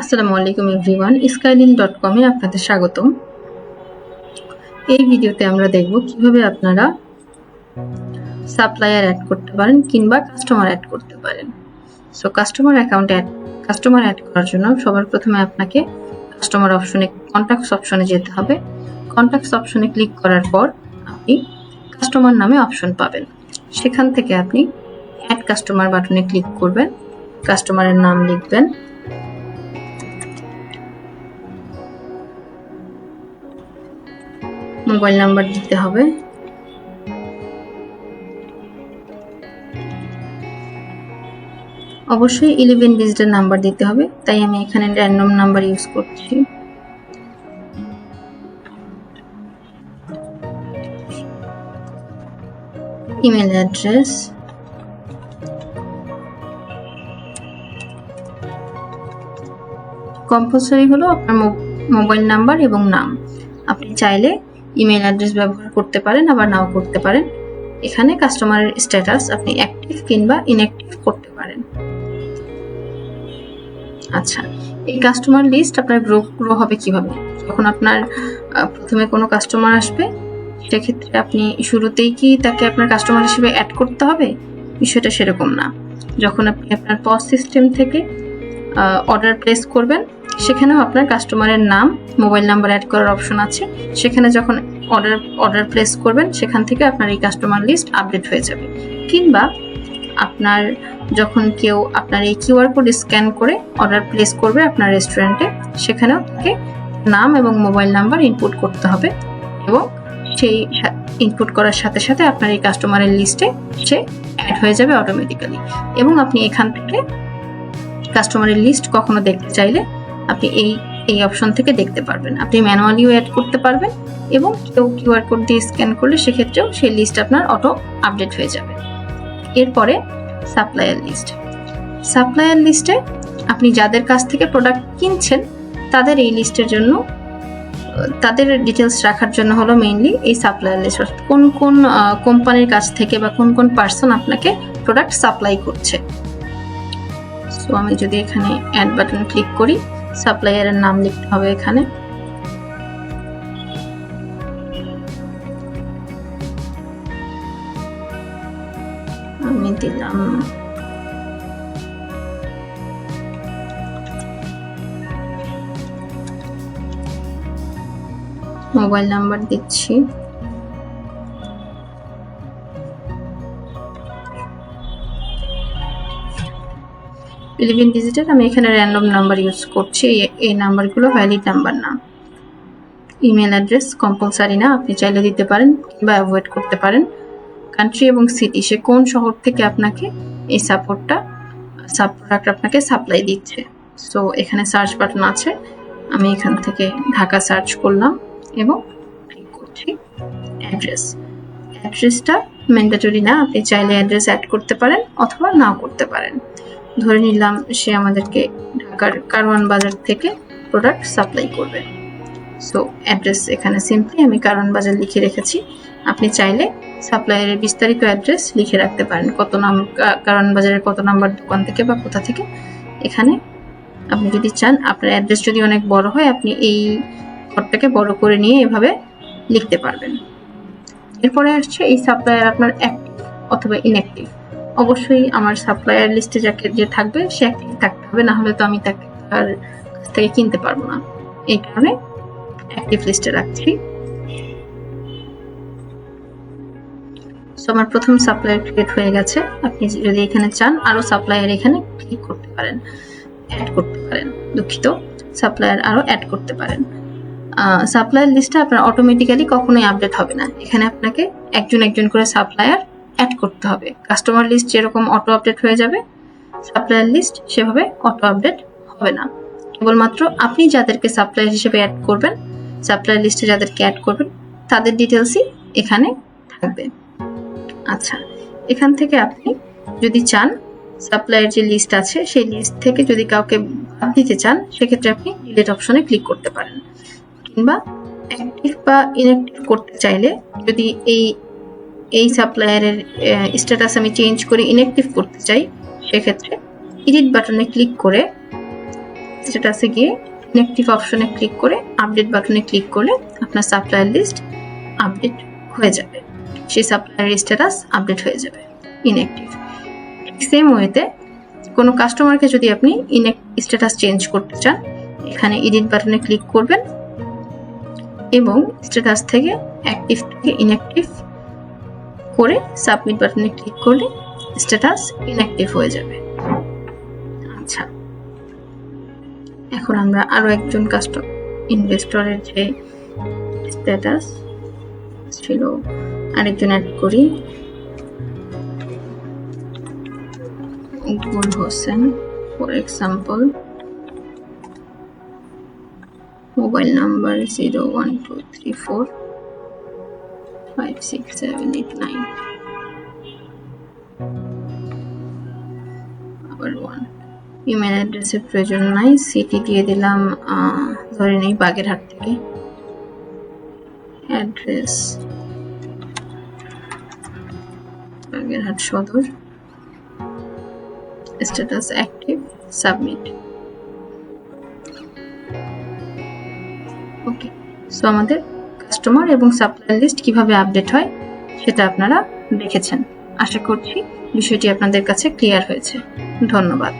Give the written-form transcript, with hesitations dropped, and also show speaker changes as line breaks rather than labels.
আসসালামু আলাইকুম everyone, skylink.com এ আপনাদের স্বাগতম। এই ভিডিওতে আমরা দেখব কিভাবে আপনারা সাপ্লায়ার অ্যাড করতে পারেন কিংবা কাস্টমার অ্যাড করতে পারেন। সো কাস্টমার অ্যাড করার জন্য সবার প্রথমে আপনাকে কাস্টমার অপশনে কন্টাক্টস অপশনে যেতে হবে। কন্টাক্টস অপশনে ক্লিক করার পর আপনি কাস্টমার নামে অপশন পাবেন। সেখান থেকে আপনি অ্যাড কাস্টমার বাটনে ক্লিক করবেন, কাস্টমারের নাম লিখবেন, মোবাইল নাম্বার দিতে হবে, অবশ্যই 11 ডিজিটের নাম্বার দিতে হবে, তাই আমি এখানে র্যান্ডম নাম্বার ইউজ করছি। ইমেল অ্যাড্রেস, কম্পালসারি হলো আপনার মোবাইল নাম্বার এবং নাম। আপনি চাইলে ইমেল অ্যাড্রেস ব্যবহার করতে পারেন, আবার নাও করতে পারেন। এখানে কাস্টমারের স্ট্যাটাস আপনি অ্যাক্টিভ কিংবা ইনঅ্যাক্টিভ করতে পারেন। আচ্ছা, এই কাস্টমার লিস্ট আপনার গ্রো হবে কিভাবে? যখন আপনার প্রথমে কোনো কাস্টমার আসবে, সেক্ষেত্রে আপনি শুরুতেই কি তাকে আপনার কাস্টমার হিসেবে অ্যাড করতে হবে? বিষয়টা সেরকম না। যখন আপনি আপনার পস সিস্টেম থেকে অর্ডার প্লেস করবেন, সেখানেও আপনার কাস্টমারের নাম, মোবাইল নাম্বার অ্যাড করার অপশন আছে। সেখানে যখন অর্ডার প্লেস করবেন, সেখান থেকে আপনার এই কাস্টমার লিস্ট আপডেট হয়ে যাবে। কিংবা আপনার যখন কেউ আপনার এই কিউআর কোড স্ক্যান করে অর্ডার প্লেস করবে আপনার রেস্টুরেন্টে, সেখানেও তাকে নাম এবং মোবাইল নাম্বার ইনপুট করতে হবে, এবং সেই ইনপুট করার সাথে সাথে আপনার এই কাস্টমারের লিস্টে সে অ্যাড হয়ে যাবে অটোমেটিক্যালি। এবং আপনি এখান থেকে কাস্টমারের লিস্ট কখনো দেখতে চাইলে আপনি এই অপশন থেকে দেখতে পারবেন। আপনি ম্যানুয়ালিও অ্যাড করতে পারবেন, এবং কেউ কিউআর কোড দিয়ে স্ক্যান করলে সেক্ষেত্রেও সেই লিস্ট আপনার অটো আপডেট হয়ে যাবে। এরপরে সাপ্লায়ার লিস্টে আপনি যাদের কাছ থেকে প্রোডাক্ট কিনছেন তাদের এই লিস্টের জন্য, তাদের ডিটেলস রাখার জন্য হলো মেইনলি এই সাপ্লায়ার লিস্ট। কোন কোন কোম্পানির কাছ থেকে বা কোন কোন পার্সন আপনাকে প্রোডাক্ট সাপ্লাই করছে। সো আমি যদি এখানে অ্যাড বাটন ক্লিক করি, সাপ্লায়ারের নাম লিখতে হবে এখানে। আমি দিলাম মোবাইল নাম্বার, দিচ্ছি ডিজিটের। আমি এখানে র্যান্ডম নাম্বার ইউজ করছি, এই নাম্বারগুলো ভ্যালিড নাম্বার না। ইমেল অ্যাড্রেস কম্পালসারি না, আপনি চাইলে দিতে পারেন কিংবা অ্যাভয়েড করতে পারেন। কান্ট্রি এবং সিটি, সে কোন শহর থেকে আপনাকে এই প্রোডাক্ট আপনাকে সাপ্লাই দিচ্ছে। সো এখানে সার্চ বাটন আছে, আমি এখান থেকে ঢাকা সার্চ করলাম এবং ক্লিক করছি অ্যাড্রেসটা ম্যান্ডেটরি না, আপনি চাইলে অ্যাড্রেস অ্যাড করতে পারেন অথবা নাও করতে পারেন। ধরে নিলাম সে আমাদেরকে ঢাকার কারওয়ান বাজার থেকে প্রোডাক্ট সাপ্লাই করবে। সো অ্যাড্রেস এখানে সিম্পলি আমি কারওয়ান বাজার লিখে রেখেছি। আপনি চাইলে সাপ্লায়ারের বিস্তারিত অ্যাড্রেস লিখে রাখতে পারেন, কারওয়ান বাজারের কত নাম্বার দোকান থেকে বা কোথা থেকে। এখানে আপনি যদি চান, আপনার অ্যাড্রেস যদি অনেক বড় হয়, আপনি এই ঘরটাকে বড় করে নিয়ে এভাবে লিখতে পারবেন। এরপরে আসছে এই সাপ্লায়ার আপনার অ্যাক্টিভ অথবা ইনঅ্যাক্টিভ। অবশ্যই আমার সাপ্লায়ার লিস্টে যে থাকবে সে অ্যাক্টিভ থাকতে হবে, না হলে তো আমি তার কাছ থেকে কিনতে পারবো না। এই কারণে অ্যাক্টিভ লিস্টে রাখছি। সো আমার প্রথম সাপ্লায়ার ক্রিয়েট হয়ে গেছে। আপনি যদি এখানে চান আরো সাপ্লায়ার এখানে ক্লিক করতে পারেন, অ্যাড করতে পারেন। দুঃখিত, সাপ্লায়ার আরো অ্যাড করতে পারেন। সাপ্লায়ার লিস্টটা আপনার অটোমেটিক্যালি কখনোই আপডেট হবে না। এখানে আপনাকে একজন একজন করে সাপ্লায়ার অ্যাড করতে হবে। কাস্টমার লিস্ট যেরকম অটো আপডেট হয়ে যাবে, সাপ্লায়ার লিস্ট সেভাবে অটো আপডেট হবে না। কেবলমাত্র আপনি যাদেরকে সাপ্লায়ার হিসেবে অ্যাড করবেন, সাপ্লায়ার লিস্টে যাদেরকে অ্যাড করবেন, তাদের ডিটেলসই এখানে থাকবে। আচ্ছা, এখান থেকে আপনি যদি চান সাপ্লায়ার যে লিস্ট আছে সেই লিস্ট থেকে যদি কাউকে বাদ দিতে চান, সেক্ষেত্রে আপনি ডিলিট অপশনে ক্লিক করতে পারেন। কিংবা অ্যাক্টিভ বা ইনঅ্যাক্টিভ করতে চাইলে, যদি এই সাপ্লায়ারের স্ট্যাটাস আমি চেঞ্জ করে ইনঅ্যাক্টিভ করতে চাই, সেক্ষেত্রে এডিট বাটনে ক্লিক করে স্ট্যাটাসে গিয়ে ইনঅ্যাক্টিভ অপশনে ক্লিক করে আপডেট বাটনে ক্লিক করলে আপনার সাপ্লায়ার লিস্ট আপডেট হয়ে যাবে, সেই সাপ্লায়ার স্ট্যাটাস আপডেট হয়ে যাবে ইনঅ্যাক্টিভ। সেম ওয়েতে কোনো কাস্টমারকে যদি আপনি স্ট্যাটাস চেঞ্জ করতে চান, এখানে এডিট বাটনে ক্লিক করবেন এবং স্ট্যাটাস থেকে অ্যাক্টিভ থেকে ইনঅ্যাক্টিভ করে সাবমিট বাটনে ক্লিক করলে স্ট্যাটাস ইনঅ্যাক্টিভ হয়ে যাবে। আচ্ছা, এখন আমরা আরো একজন ইনভেস্টরের যে স্ট্যাটাস ছিল আরেকজন অ্যাড করি, গুল Hossain for example, mobile number 012345678 আবার 1। ইমেল অ্যাড্রেসের প্রয়োজন নাই, সিটি দিয়ে দিলাম ধরে নেই বাগেরহাট থেকে, অ্যাড্রেস বাগেরহাট সদর, স্ট্যাটাস অ্যাক্টিভ, সাবমিট। ওকে, সো আমাদের কাস্টমার এবং সাপ্লায়ার লিস্ট কিভাবে আপডেট হয় সেটা আপনারা দেখেছেন। আশা করছি বিষয়টি আপনাদের কাছে ক্লিয়ার হয়েছে। ধন্যবাদ।